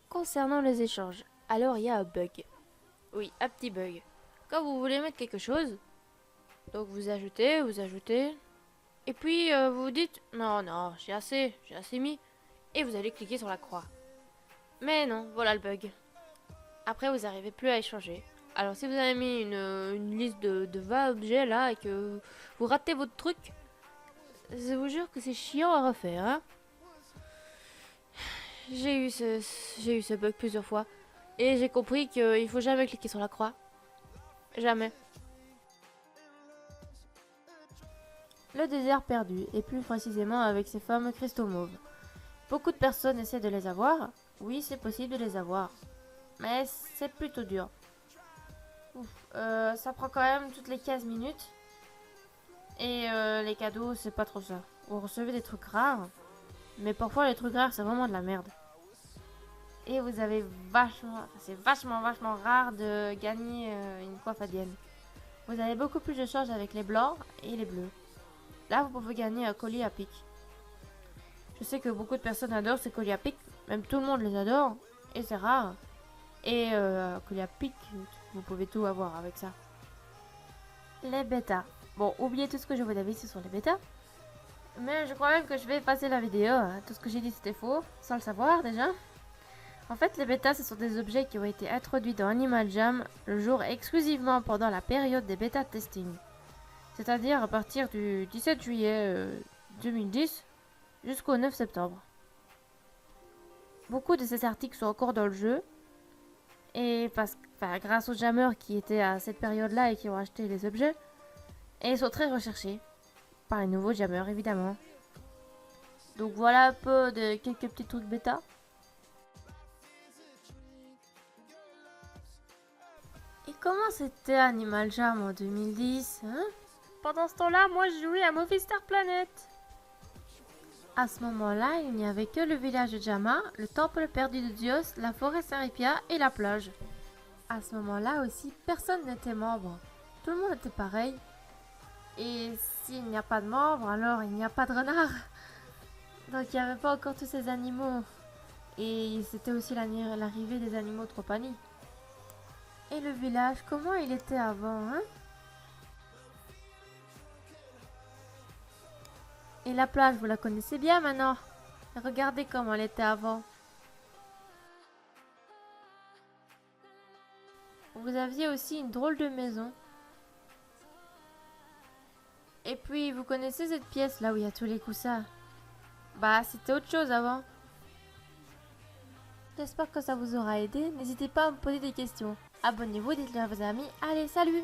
Concernant les échanges, alors il y a un bug. Oui, un petit bug. Quand vous voulez mettre quelque chose, donc vous ajoutez, et puis vous vous dites non, non, j'ai assez mis, et vous allez cliquer sur la croix. Mais non, voilà le bug. Après, vous n'arrivez plus à échanger. Alors, si vous avez mis une liste de 20 objets là et que vous ratez votre truc, je vous jure que c'est chiant à refaire. Hein. J'ai eu ce bug plusieurs fois. Et j'ai compris qu'il faut jamais cliquer sur la croix. Jamais. Le désert perdu, et plus précisément avec ces fameux cristaux mauves. Beaucoup de personnes essaient de les avoir. Oui, c'est possible de les avoir. Mais c'est plutôt dur. Ça prend quand même toutes les 15 minutes. Et les cadeaux, c'est pas trop ça. Vous recevez des trucs rares. Mais parfois, les trucs rares, c'est vraiment de la merde. Et vous avez c'est vachement rare de gagner une coiffe indienne. Vous avez beaucoup plus de chances avec les blancs et les bleus. Là, vous pouvez gagner un collier à pic. Je sais que beaucoup de personnes adorent ces colliers à pic. Même tout le monde les adore. Et c'est rare. Et collier à pic, vous pouvez tout avoir avec ça. Les bêtas. Bon, oubliez tout ce que je vous avais dit sur les bêtas. Mais je crois même que je vais passer la vidéo. Hein. Tout ce que j'ai dit c'était faux, sans le savoir déjà. En fait, les bêtas, ce sont des objets qui ont été introduits dans Animal Jam le jour exclusivement pendant la période des bêta testing. C'est-à-dire à partir du 17 juillet 2010 jusqu'au 9 septembre. Beaucoup de ces articles sont encore dans le jeu. Et grâce aux jammers qui étaient à cette période-là et qui ont acheté les objets. Et ils sont très recherchés. Par les nouveaux jammers évidemment. Donc voilà un peu de quelques petits trucs bêta. Et comment c'était Animal Jam en 2010 hein? Pendant ce temps-là, moi je jouais à Movie Star Planet. À ce moment-là, il n'y avait que le village de Jama, le temple perdu de Dios, la forêt Saripia et la plage. À ce moment-là aussi, personne n'était membre. Tout le monde était pareil. Et s'il n'y a pas de membre, alors il n'y a pas de renard. Donc il n'y avait pas encore tous ces animaux. Et c'était aussi l'arrivée des animaux de compagnie. Et le village, comment il était avant, hein? Et la plage, vous la connaissez bien maintenant. Regardez comment elle était avant. Vous aviez aussi une drôle de maison. Et puis, vous connaissez cette pièce là où il y a tous les coussins? Bah, c'était autre chose avant. J'espère que ça vous aura aidé. N'hésitez pas à me poser des questions. Abonnez-vous, dites-le à vos amis. Allez, salut!